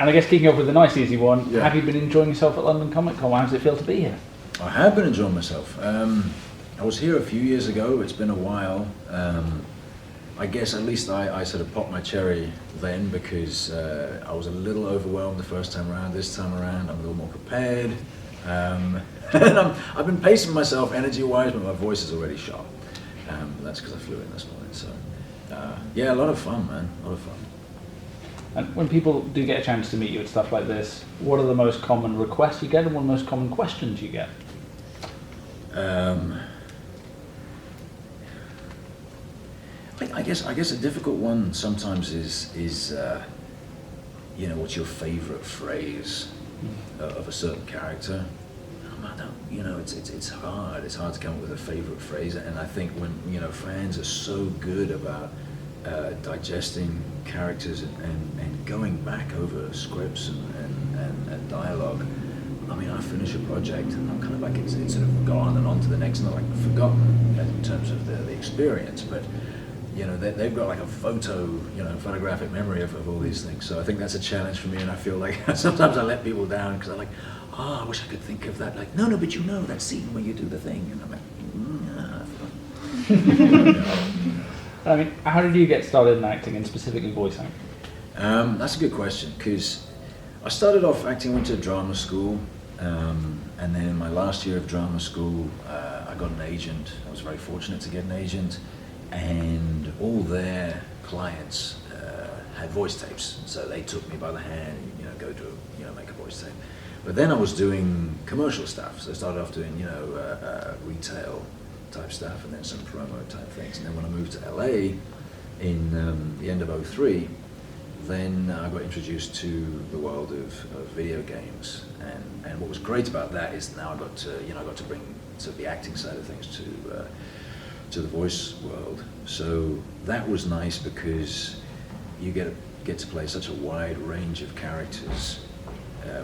And I guess kicking off with a nice easy one, Yeah. have you been enjoying yourself at London Comic Con? How does it feel to be here? I have been enjoying myself. I was here a few years ago. It's been a while. I guess at least I sort of popped my cherry then because I was a little overwhelmed the first time around. This time around, I'm a little more prepared. And I've been pacing myself energy-wise, but my voice is already sharp. That's because I flew in this morning. So, yeah, a lot of fun, man. A lot of fun. And when people do get a chance to meet you at stuff like this, what are the most common requests you get and what are the most common questions you get? I guess a difficult one sometimes is you know, what's your favourite phrase of a certain character? You know, it's hard. It's hard to come up with a favourite phrase, and I think when fans are so good about digesting characters and going back over scripts and dialogue. I mean, I finish a project and I'm kind of like it's sort of gone and on to the next, and not like forgotten in terms of the experience, but they've got like a photographic memory of all these things. So I think that's a challenge for me, and I feel like sometimes I let people down because I'm like, I wish I could think of that. Like, no, but that scene where you do the thing, and I'm like, I mean, how did you get started in acting and specifically voice acting? That's a good question, because I started off acting, went to drama school, and then in my last year of drama school, I got an agent. I was very fortunate to get an agent, and all their clients had voice tapes, so they took me by the hand, go to make a voice tape. But then I was doing commercial stuff, so I started off doing retail type stuff, and then some promo type things. And then when I moved to LA in the end of '03, then I got introduced to the world of video games. And what was great about that is now I got to bring sort of the acting side of things to the voice world. So that was nice because you get to play such a wide range of characters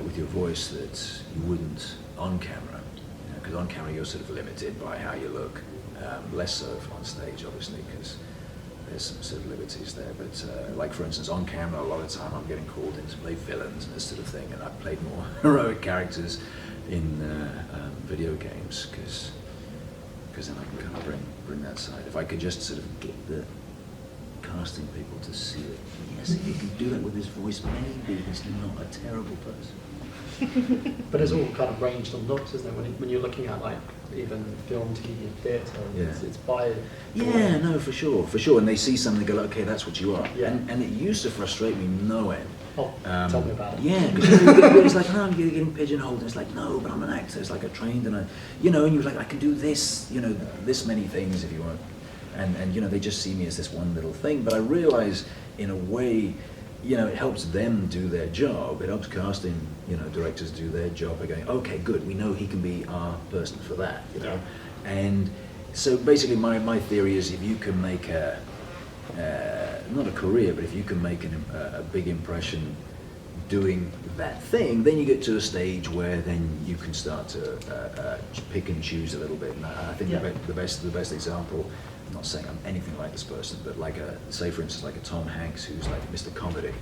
with your voice that you wouldn't on camera. Because on camera you're sort of limited by how you look, less so on stage obviously, because there's some sort of liberties there. But like for instance on camera, a lot of the time I'm getting called in to play villains and this sort of thing, and I've played more heroic characters in video games because then I can kind of bring that side. If I could just sort of get the casting people to see it, yes, if you can do that with his voice, maybe he's not a terrible person. But it's all kind of ranged on looks, isn't it? When you're looking at like even film, TV, and theatre, it's by. Yeah, no, for sure. And they see something, they go, okay, that's what you are. Yeah. And it used to frustrate me no end. Oh, tell me about it. Yeah, because it's like, no, you're getting pigeonholed. And it's like, no, but I'm an actor. It's like I trained, and and you're like, I can do this, this many things if you want. And they just see me as this one little thing. But I realize, in a way, it helps them do their job. It helps casting, directors do their job by going, okay, good, we know he can be our person for that, Yeah. And so basically my theory is if you can make not a career, but if you can make a big impression doing that thing, then you get to a stage where then you can start to pick and choose a little bit. And I think the best example, I'm not saying I'm anything like this person, but like say for instance like a Tom Hanks who's like Mr. Comedy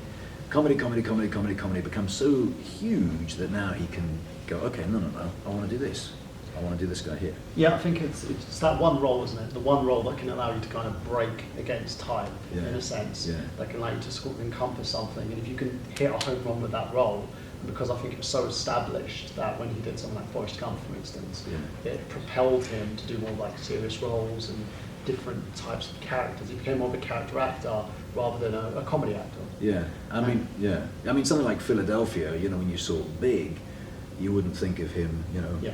becomes so huge that now he can go, okay, no, I want to do this. I want to do this guy here. Yeah, I think it's that one role, isn't it? The one role that can allow you to kind of break against time, in a sense. Yeah. That can allow you to sort of encompass something. And if you can hit a home run with that role, because I think it was so established that when he did something like Forrest Gump, for instance, it propelled him to do more like serious roles and different types of characters. He became more of a character actor rather than a comedy actor. Yeah, I mean something like Philadelphia, when you saw Big, you wouldn't think of him,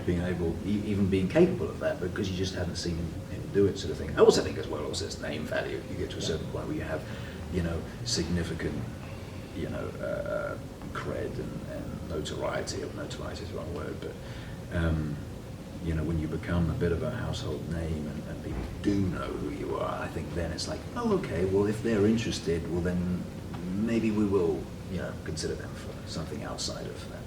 being able, even being capable of that, because you just hadn't seen him do it, sort of thing. I also think as well, also it's name value. You get to a certain point where you have, significant, cred and notoriety. Notoriety is the wrong word, but when you become a bit of a household name and people do know who you are, I think then it's like, oh, okay, well, if they're interested, well then maybe we will, consider them for something outside of that.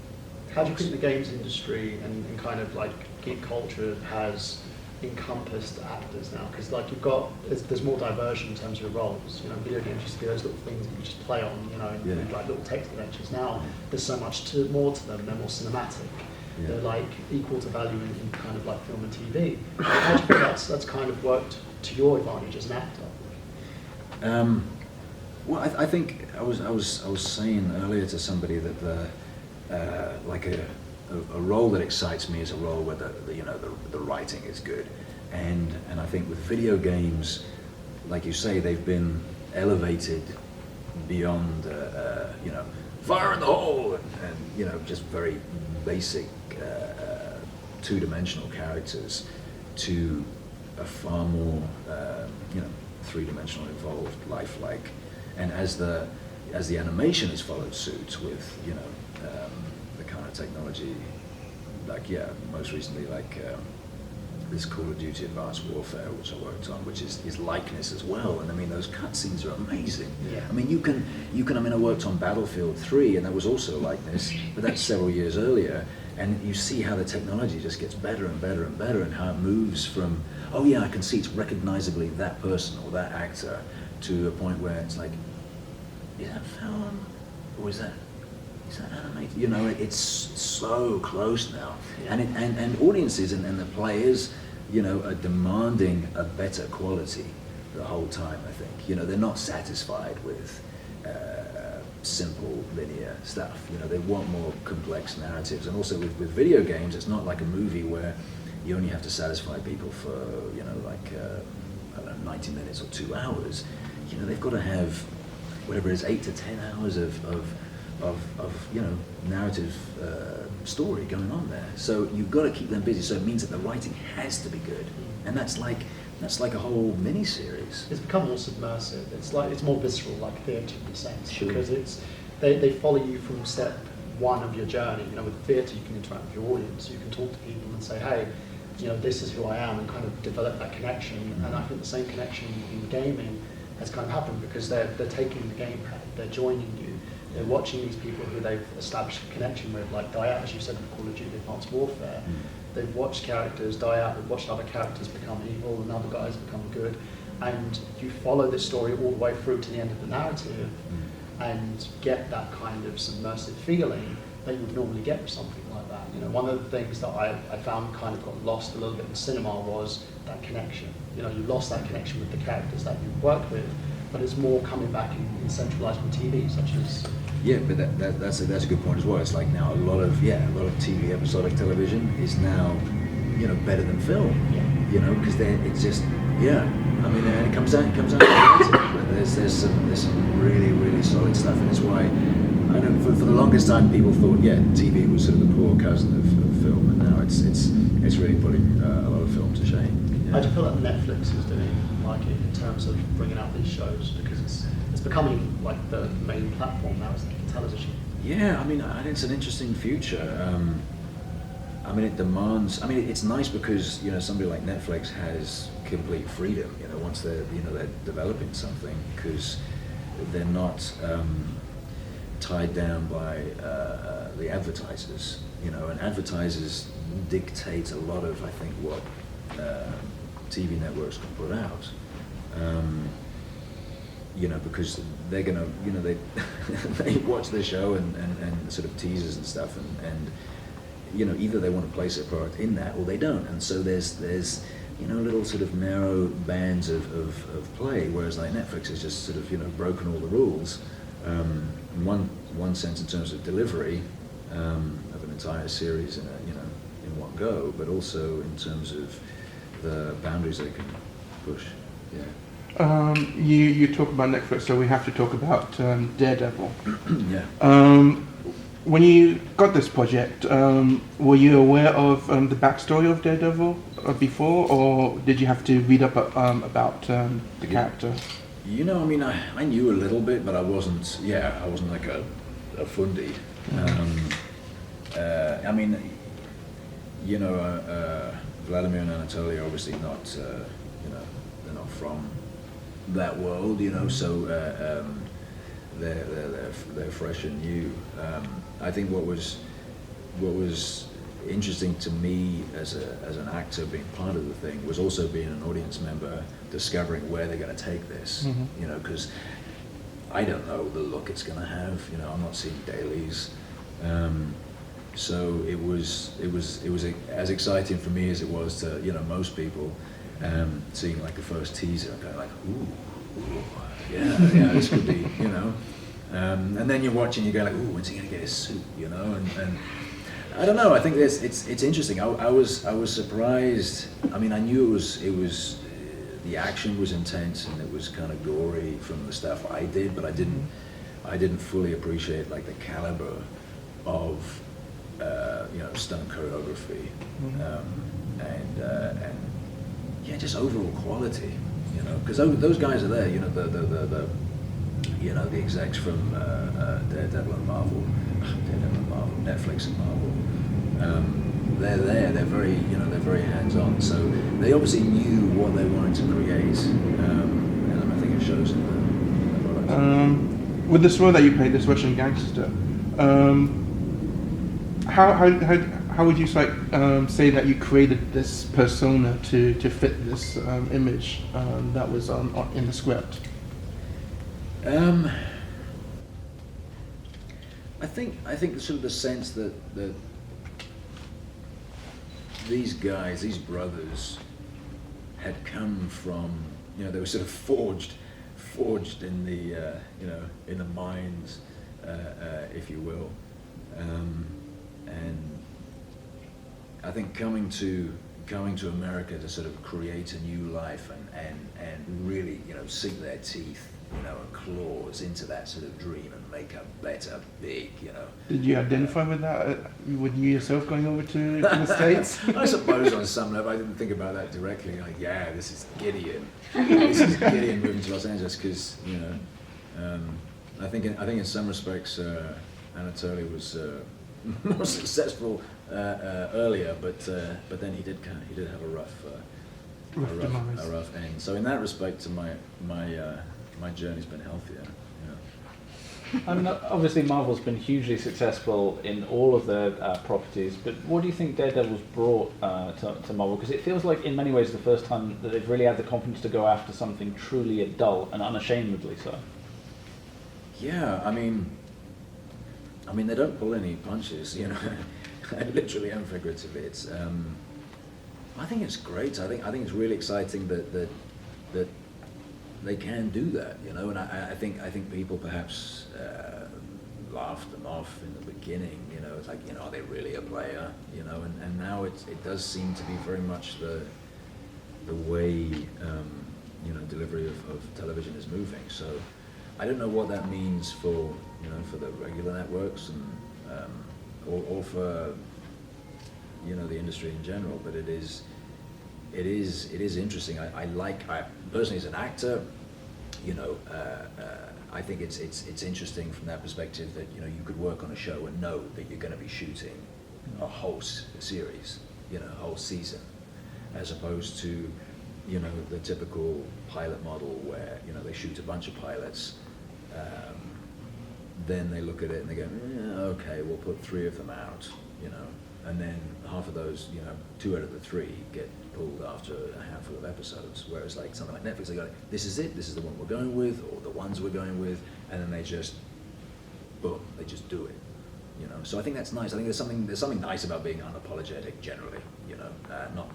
How do you think the games industry and kind of like geek culture has encompassed actors now? Because like there's more diversion in terms of your roles. You know, video games used to be those little things that you just play on, you know, and like little text adventures. Now there's so much more to them. They're more cinematic. Yeah. They're like equal to value in kind of like film and TV. How do you think that's kind of worked to your advantage as an actor? Well, I think I was saying earlier to somebody that like a role that excites me is a role where the writing is good, and I think with video games, like you say, they've been elevated beyond fire in the hole and just very basic two-dimensional characters to a far more three-dimensional, involved, lifelike, and as the animation has followed suit with the kind of technology, like most recently this Call of Duty Advanced Warfare, which I worked on, which is likeness as well, and I mean those cutscenes are amazing. Yeah. I mean you can I mean I worked on Battlefield 3 and that was also likeness, but that's several years earlier, and you see how the technology just gets better and better and better, and how it moves from I can see it's recognizably that person or that actor, to a point where it's like, is that film or is that animated? You know, it's so close now, and audiences and the players, are demanding a better quality the whole time. I think they're not satisfied with simple linear stuff. They want more complex narratives, and also with video games, it's not like a movie where you only have to satisfy people for I don't know, 90 minutes or 2 hours. They've got to have whatever it is, 8 to 10 hours of narrative story going on there. So you've got to keep them busy. So it means that the writing has to be good, and that's like a whole mini-series. It's become more submersive. It's more visceral, like theatre in a sense, because they follow you from step one of your journey. With theatre, you can interact with your audience. You can talk to people and say, hey, this is who I am, and kind of develop that connection. Mm-hmm. And I think the same connection in gaming has kind of happened, because they're taking the gamepad, they're joining you, they're watching these people who they've established a connection with, like die out, as you said, with Call of Duty Advanced Warfare. They've watched characters die out, they've watched other characters become evil and other guys become good, and you follow this story all the way through to the end of the narrative and get that kind of submersive feeling that you would normally get with something like that. One of the things that I found kind of got lost a little bit in cinema was that connection. You lost that connection with the characters that you worked with, but it's more coming back in centralised with TV, such as... Yeah, but that's a good point as well. It's like now a lot of TV episodic television is now better than film. Yeah. Because it's just I mean, and it comes down to writing. There's some really, really solid stuff, and it's why I know for the longest time people thought TV was sort of the poor cousin of film, and now it's really putting a lot of film to shame. How do you feel like Netflix is doing in terms of bringing out these shows, because it's becoming like the main platform now, isn't it, for television? Yeah, I mean, it's an interesting future. I mean, it demands. I mean, it's nice because somebody like Netflix has complete freedom. Once they're developing something, because they're not tied down by the advertisers. And advertisers dictate a lot of, I think, what TV networks can put out. Because they're gonna, they watch the show and sort of teasers and stuff, and either they want to place their product in that or they don't, and so there's little sort of narrow bands of play, whereas like Netflix has just sort of broken all the rules in one sense in terms of delivery of an entire series in one go, but also in terms of the boundaries they can push. Yeah. You talk about Netflix, so we have to talk about Daredevil. Yeah. When you got this project, were you aware of the backstory of Daredevil before, or did you have to read up about the character? I mean, I knew a little bit, but I wasn't like a fundi. I mean, Vladimir and Anatoly are obviously not, they're not from that world, so they're fresh and new. I think what was interesting to me as an actor being part of the thing was also being an audience member, discovering where they're going to take this. You know, because I don't know the look it's going to have. You know, I'm not seeing dailies. So it was as exciting for me as it was to, you know, most people, seeing like the first teaser and going like, ooh, yeah, this could be, you know. And then you're watching, you go like, ooh, when's he gonna get his suit, you know? And I don't know. I think it's interesting. I was surprised. I mean, I knew it was the action was intense and it was kind of gory from the stuff I did, but I didn't fully appreciate like the caliber of you know, stunt choreography and yeah, just overall quality. You know, because those guys are there. You know, the you know, the execs from Daredevil and Marvel, Netflix and Marvel. They're there. They're very, you know, they're very hands-on. So they obviously knew what they wanted to create, and I think it shows in the product. With this role that you played, this Russian gangster, how would you say that you created this persona to fit this image that was in the script? I think sort of the sense that these guys, these brothers, had come from, you know, they were sort of forged in the you know, in the mines, if you will, and I think coming to America to sort of create a new life and really, you know, sink their teeth, you know, and claws into that sort of dream and make a better big, you know. Did you identify with that? With you yourself going over to the States? I suppose on some level I didn't think about that directly. Like, yeah, this is Gideon. This is Gideon moving to Los Angeles because, you know, I think in some respects Anatoly was more successful earlier, but then he did have a rough end. So in that respect, my journey's been healthier. Yeah. I mean, obviously Marvel's been hugely successful in all of their properties, but what do you think Daredevil's brought to Marvel? Because it feels like in many ways the first time that they've really had the confidence to go after something truly adult and unashamedly so. Yeah, I mean they don't pull any punches, you know, literally and figuratively. It's I think it's great. I think it's really exciting that they can do that, you know. And I think people perhaps laughed them off in the beginning, you know. It's like, you know, are they really a player, you know? And now it does seem to be very much the way you know, delivery of television is moving. So I don't know what that means for, you know, for the regular networks and or for, you know, the industry in general, but it is interesting. I personally as an actor, you know, I think it's interesting from that perspective that, you know, you could work on a show and know that you're going to be shooting a whole series, you know, a whole season, as opposed to, you know, the typical pilot model where, you know, they shoot a bunch of pilots, then they look at it and they go, yeah, okay, we'll put 3 of them out, you know, and then half of those, you know, 2 out of the 3 get pulled after a handful of episodes. Whereas like something like Netflix, they go, this is it, this is the one we're going with, or the ones we're going with, and then they just, boom, they just do it, you know. So I think that's nice. I think there's something nice about being unapologetic generally, you know, not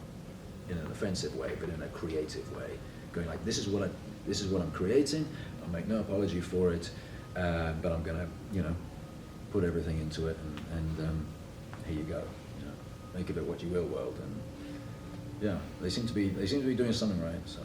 in an offensive way, but in a creative way, going like, this is what I'm creating. I'll make no apology for it, but I'm gonna, you know, put everything into it, and here you go, you know, make of it what you will, world. And yeah, they seem to be doing something right. So.